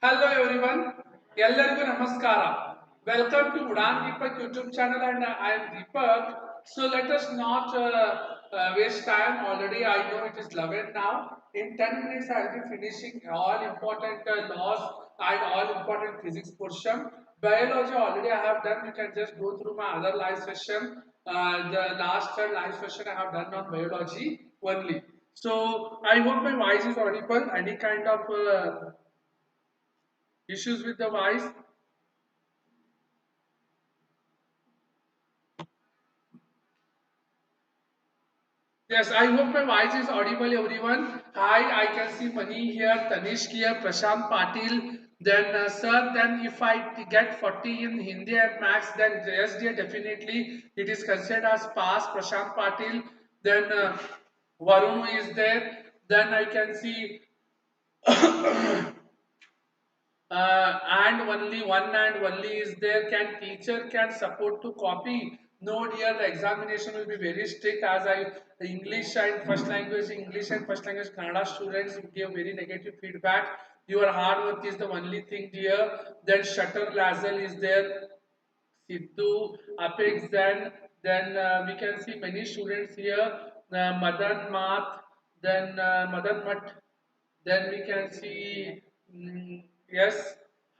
Hello everyone. ಎಲ್ಲರಿಗೂ ನಮಸ್ಕಾರ. Welcome to UDAAN Deepak YouTube channel and I am Deepak. So let us not waste time. Already I know it is 11 now. In 10 minutes I will be finishing all important laws and all important physics portion. Biology already I have done. You can just go through my other live session. The last live session I have done on biology only. So I hope my voice is audible. Any kind of issues with the voice? Yes, I hope my voice is audible, everyone. Hi, I can see Mani here, Tanishk here, Prashant Patil. Then, sir, then if I get 40 in Hindi and Maths, then yes, dear, definitely it is considered as pass. Prashant Patil. Then Varun is there. Then I can see and only one and only is there. Can teacher can support to copy? No dear, the examination will be very strict as I the English and first language Kannada students give very negative feedback. Your hard work is the only thing dear. Then Shutter Lazel is there, Sidhu, Apex, then we can see many students here, Madan Math, then Madan Mat, then we can see, yes,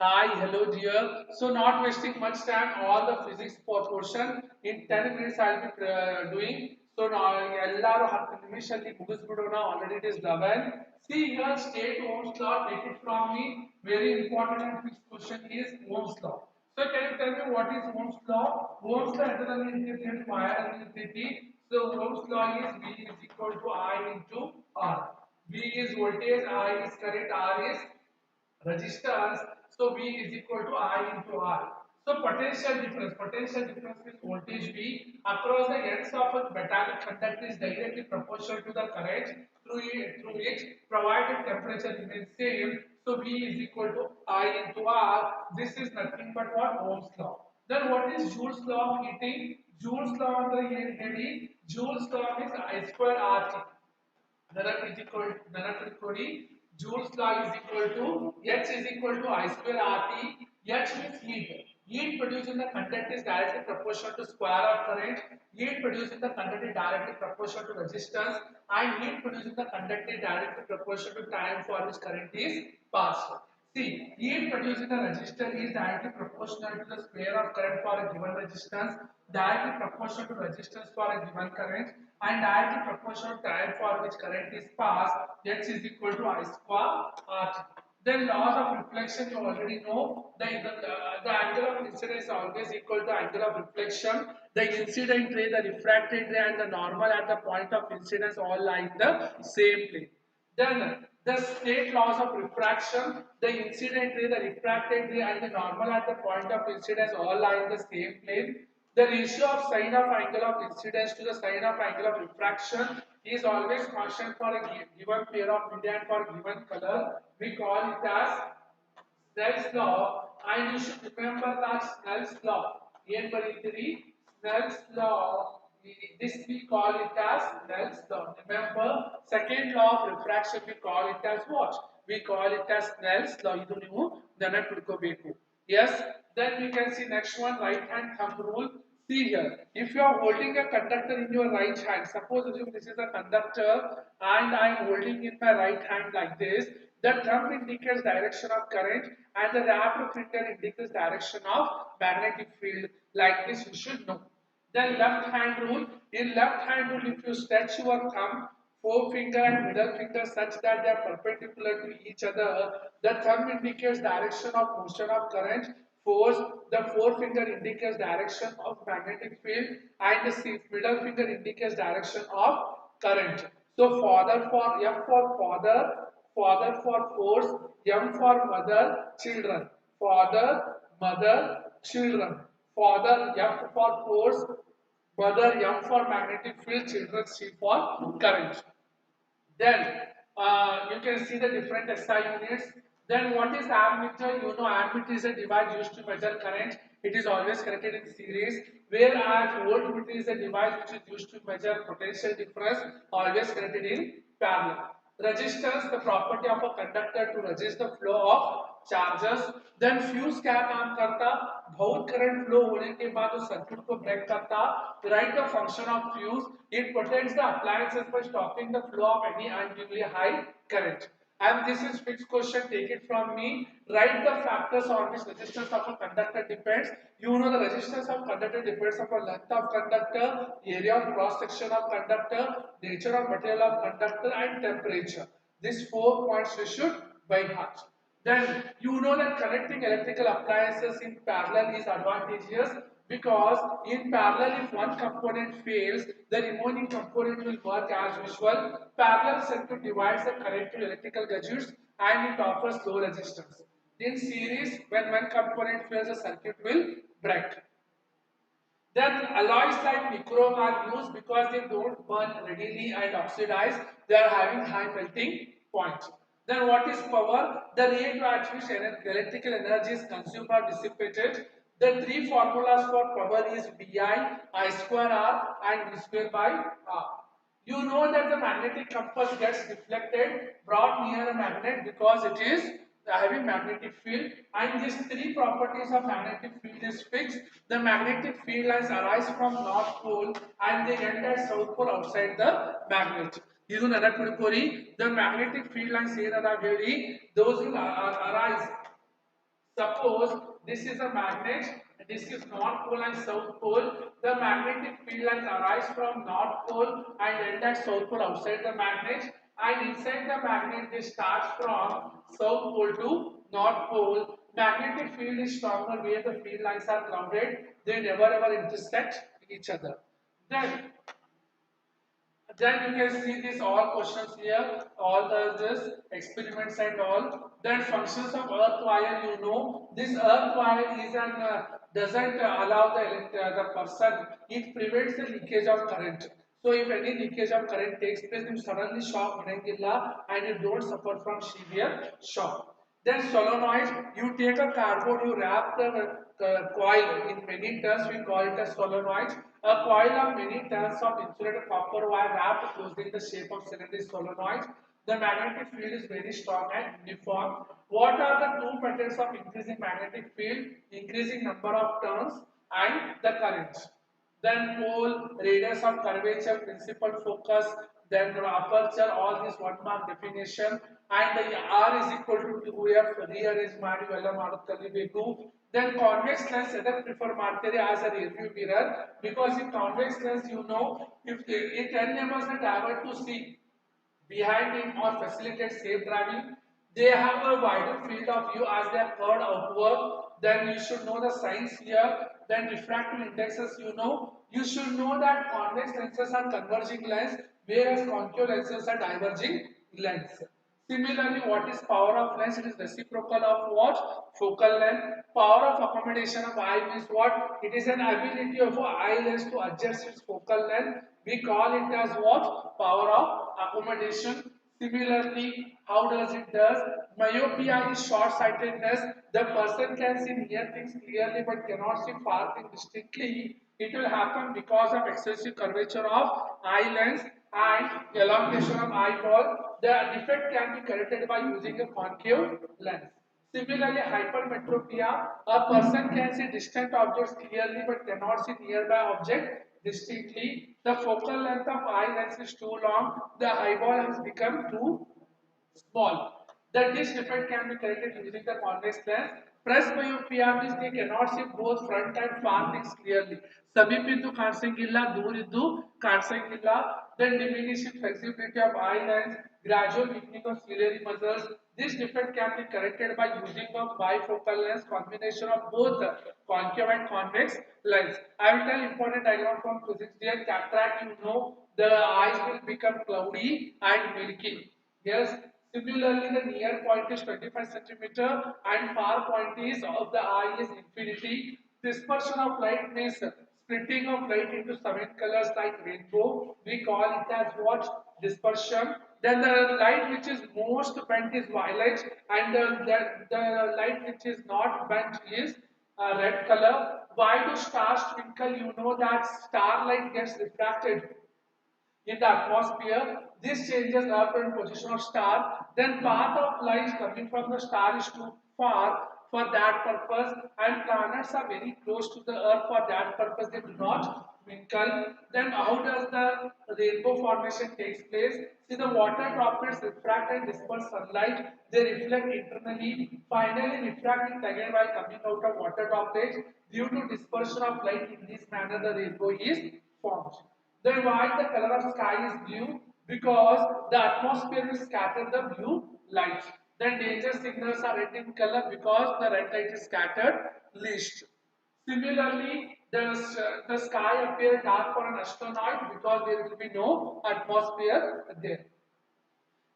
hi, hello dear. So not wasting much time, all the physics portion in 10 minutes I will be doing. So now ಎಲ್ಲರೂ 10 ನಿಮಿಷದಲ್ಲಿ ಮುಗಿಸ್ಬಿಡೋಣ. Already it is 11. See here, state Ohm's law, take it from me. Very important and fixed question is Ohm's law. So can you tell me what is Ohm's law? Ohm's law is fire electricity. So Ohm's law is V is equal to I into R. V is voltage, I is current, R is resistance. So V is equal to I into R. So potential difference is voltage V across the ends of a metallic conductor is directly proportional to the current through it provided temperature remains same. So V is equal to I into R. This is nothing but what? Ohm's law. Then what is Joule's law of heating? Joule's law under here, Joule's law is I square RT. Nanakritikodi, Joule's law is equal to H is equal to I square RT. H means heat. Heat produced in the conductor is directly proportional to square of current. Heat produced in the conductor is directly proportional to resistance, and heat produced in the conductor is directly proportional to time for which current is passed. See, heat produced in the resistor is directly proportional to the square of current for a given resistance, directly proportional to resistance for a given current, and directly proportional to time for which current is passed. H is equal to I square RT. Then laws of reflection you already know. The angle of incidence is always equal to angle of reflection. The incident ray, the refracted ray, and the normal at the point of incidence all lie in the same plane. Then the state laws of refraction, the incident ray, the refracted ray, and the normal at the point of incidence all lie in the same plane. The ratio of sine of angle of incidence to the sine of angle of refraction is always constant for a given pair of media and for a given color. We call it as Snell's law, and you should remember that Snell's law. N by 3, Snell's law. This we call it as Snell's law. Remember, second law of refraction we call it as what? We call it as Snell's law. Idu ನೀವು ನೆನಪಿಟ್ಕೋಬೇಕು. Yes. Then we can see next one, right hand thumb rule. See here, if you are holding a conductor in your right hand, suppose assume this is a conductor and I am holding in my right hand like this, the thumb indicates direction of current and the wrapped finger indicates direction of magnetic field. Like this you should know. Then left hand rule, in left hand rule if you stretch your thumb, forefinger and middle finger such that they are perpendicular to each other, the thumb indicates direction of motion of current, force, the forefinger indicates direction of magnetic field, and the middle finger indicates direction of current. So father for F for father, father for force, M for mother, children, father, mother, children, father F for force, mother M for magnetic field, children C for current. Then you can see the different SI units. Then what is ammeter? You know ammeter is a device used to measure current. It is always connected in series. Whereas voltmeter is a device which is used to measure potential difference, always connected in parallel. Resistance, the property of a conductor to resist the flow of charges. Then fuse क्या काम करता, बहुत current flow होने के बाद उस circuit को break करता. Right the function of fuse, it protects the appliances by stopping the flow of any unduly high current. And this is fixed question, take it from me. Write the factors on which resistance of a conductor depends. You know the resistance of conductor depends upon length of conductor, area of cross section of conductor, nature of material of conductor, and temperature. These 4 points you should by heart. Then you know that connecting electrical appliances in parallel is advantageous, because in parallel if one component fails, the remaining component will work as usual. Parallel circuit divides the current to electrical gadgets and it offers low resistance. In series, when one component fails, the circuit will break. Then alloys like nichrome are used because they don't burn readily and oxidize. They are having high melting point. Then what is power? The rate at which electrical energy is consumed or dissipated. The three formulas for power is VI, I square R and V square by R. You know that the magnetic compass gets deflected, brought near a magnet because it is having magnetic field, and these three properties of magnetic field is fixed. The magnetic field lines arise from north pole and they end at south pole outside the magnet. ಇದು ನೆನಪಿಟ್ಕೋರಿ, the magnetic field lines ಏನದಾವ ಹೇಳಿ, those will arise. Suppose this is a magnet, this is north pole and south pole. The magnetic field lines arise from north pole and end at south pole outside the magnet. And inside the magnet, they start from south pole to north pole. Magnetic field is stronger where the field lines are grounded. They never ever intersect each other. Then you can see these all questions here, all this experiments and all. Then functions of earth wire, you know, this earth wire is an doesn't allow the person, it prevents the leakage of current. So if any leakage of current takes place, you suddenly shock Menangilla and you don't suffer from severe shock. Then solenoid, you take a cardboard, you wrap the coil in many turns, we call it a solenoid. A coil of many turns of insulated copper wire wrapped closely in the shape of cylinder is solenoid. The magnetic field is very strong and uniform. What are the two methods of increasing magnetic field? Increasing number of turns and the current. Then pole, radius of curvature, principal focus, then aperture, all this one mark definition, and the R is equal to 2F, rearrange ಮಾಡಿ ಇವೆಲ್ಲ ಮಾಡೋದು ಕಲಿಬೇಕು. Then convex lens either prefer ಮಾಡ್ತೀರಿ as a rear view mirror, because in convex lens you know if it enables the driver to see behind him or facilitate safe driving. They have a wider field of view as they are curved outward. Then you should know the signs here. Then refractive indexes, you know. You should know that convex lenses are converging lens, whereas concave lenses are diverging lens. Similarly, what is power of lens? It is reciprocal of what? Focal length. Power of accommodation of eye means what? It is an ability of an eye lens to adjust its focal length. We call it as what? Power of accommodation. Similarly, how does it does? Myopia is short-sightedness. The person can see near things clearly but cannot see far things distinctly. It will happen because of excessive curvature of eye lens and elongation of eyeball. The defect can be corrected by using a concave lens. Similarly, hypermetropia, a person can see distant objects clearly but cannot see nearby object distinctly. The focal length of eye lens is too long. The eyeball has become too small. The dish defect can be corrected using the convex lens. Presbyopia means they cannot see both front and far things clearly. ಸಮೀಪಿದ್ದು ಕಾಣಿಸಂಗಿಲ್ಲ, ದೂರಿದ್ದು ಕಾಣಿಸಂಗಿಲ್ಲ. Then diminishing flexibility of eye lens, gradual weakening of ciliary muscles. This defect can be corrected by using of bifocal lens, combination of both concave and convex lens. I will tell important diagram from physics here. Cataract, you know, the eyes will become cloudy and milky. Yes. Similarly, the near point is 25 centimeter and far point is of the eye is infinity. Dispersion of light means splitting of light into 7 colors like rainbow. We call it as what? Dispersion. Then the light which is most bent is violet, and the light which is not bent is red color. Why do stars twinkle? You know that starlight gets refracted in the atmosphere. This changes the upward position of star. Then path of light coming from the star is too far for that purpose, and planets are very close to the earth. For that purpose they do not twinkle. Then how does the rainbow formation takes place? See, the water droplets refract and disperse sunlight. They reflect internally, finally refracting again while coming out of water droplets. Due to dispersion of light in this manner, the rainbow is formed. Then why the color of sky is blue? Because the atmosphere will scatter the blue light. Then danger signals are red in color because the red light is scattered least. Similarly, the sky appears dark for an astronaut because there will be no atmosphere there.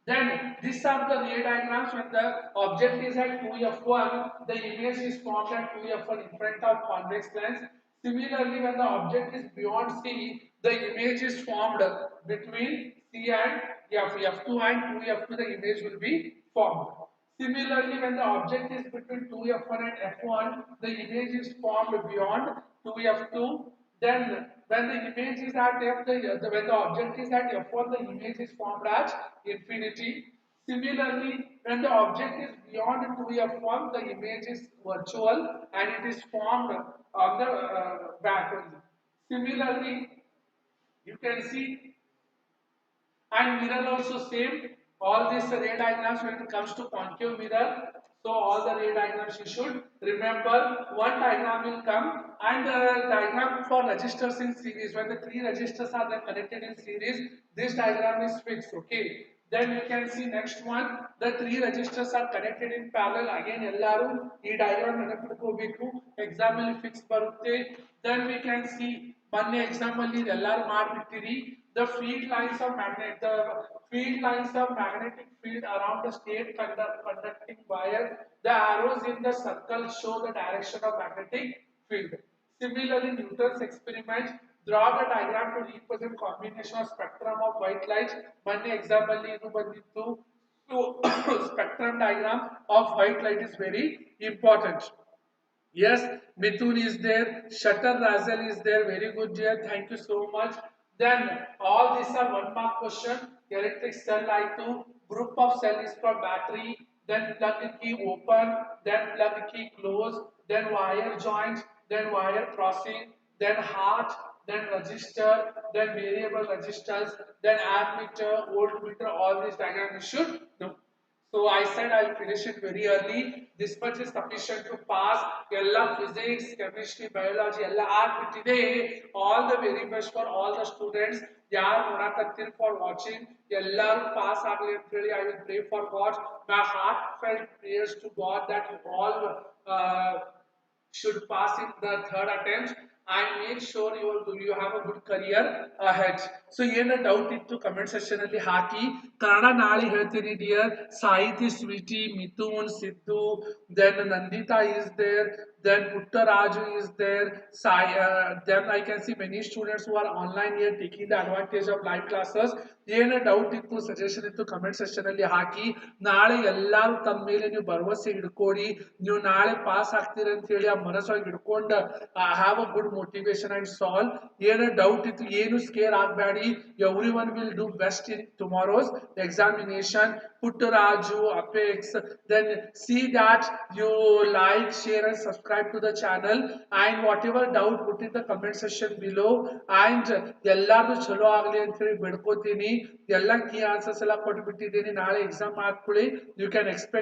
Then these are the ray diagrams. When the object is at 2f1, the image is formed at 2f1 in front of convex lens. Similarly, when the object is beyond C, the image is formed between C and F. F2 and 2f2, the image will be formed. Similarly, when the object is between 2f1 and f1, the image is formed beyond 2f2. Then, when the image is at f, when the object is at f1, the image is formed as infinity. Similarly, when the object is beyond 2f1, the image is virtual and it is formed on the back only. Similarly, you can see, and mirror also same. All these ray diagrams when it comes to concave mirror. So all the ray diagrams you should remember. One diagram will come, and the diagram for registers in series. When the three registers are then connected in series, this diagram is fixed. Okay. Then you can see next one. The three registers are connected in parallel. Again, ellaru ee diagram ನೆನಪಿಟ್ಕೋಬೇಕು. Exam ಅಲ್ಲಿ fix ಬರುತ್ತೆ. Then we can see ಮೊನ್ನೆ exam ಅಲ್ಲಿ ಎಲ್ಲರೂ ಮಾಡಿಬಿಟ್ಟಿರಿ. The field lines of magnetic field around the state conducting wire. The arrows in the circle show the direction of magnetic field. Similarly, Newton's experiment, draw the diagram to represent combination of spectrum of white light. Money example ಇದು ಬಂದಿತ್ತು. So spectrum diagram of white light is very important. Yes, Mithun is there, Shutter Razel is there, very good dear, thank you so much. Then all these are one mark question. Electric cell I2, group of cell is for battery, then plug key open, then plug key close, then wire joint, then wire crossing, then heart, then resistor, then variable resistors, then ammeter, voltmeter, all these diagrams you should know. So I said I'll finish it very early. This much is sufficient to pass. Ella physics, chemistry, biology, ella ಆಗ್ಬಿಟ್ಟಿದೆ. All the very best for all the students. ಯಾರು ನೋಡಕತ್ತೀರಿ for watching. ಎಲ್ಲರೂ pass ಆಗಲಿ ಅಂತ ಹೇಳಿ I will pray for God. My heartfelt prayers to God that you all should pass in the third attempt and make sure you have a good career ahead. So ಏನ doubt ಇತ್ತು comment section ಅಲ್ಲಿ ಹಾಕಿ. ಕನ್ನಡ ನಾಳೆ ಹೇಳ್ತೀನಿ dear. Sahiti Sweety, Mithun, Siddu, then Nandita is there, then Puttaraju is there, then I can see many students who are online here taking the advantage of live classes. ಏನ doubt ಇತ್ತು suggestion ಇತ್ತು comment section ಅಲ್ಲಿ ಹಾಕಿ. ನಾಳೆ ಎಲ್ಲರೂ ತಮ್ಮ ಮೇಲೆ ನೀವು ಭರವಸೆ ಹಿಡ್ಕೊಡಿ. ನೀವು ನಾಳೆ ಪಾಸ್ ಆಗ್ತೀರಿ ಅಂತ ಹೇಳಿ ಆ ಮನಸ್ಸೊಳಗೆ ಹಿಡ್ಕೊಂಡು have a good motivation and solve. ಏನ ಡೌಟ್ ಇತ್ತು ಏನು ಸ್ಕೇರ್ ಆಗಬೇಡಿ. everyone will do best in tomorrow's examination. Puttaraju, Apex, then see that you like, share and subscribe to the channel, and whatever doubt put in the comment section below. And ಎಲ್ಲಾರು ಚಲೋ ಆಗಲಿ ಅಂತ ಹೇಳಿ ಬೇಡ್ಕೋತೀನಿ. ಎಲ್ಲ key answers ಎಲ್ಲ ಕೊಟ್ಬಿಟ್ಟಿದ್ದೀನಿ. ನಾಳೆ exam ಮಾಡ್ಕೊಳ್ಳಿ. You can expect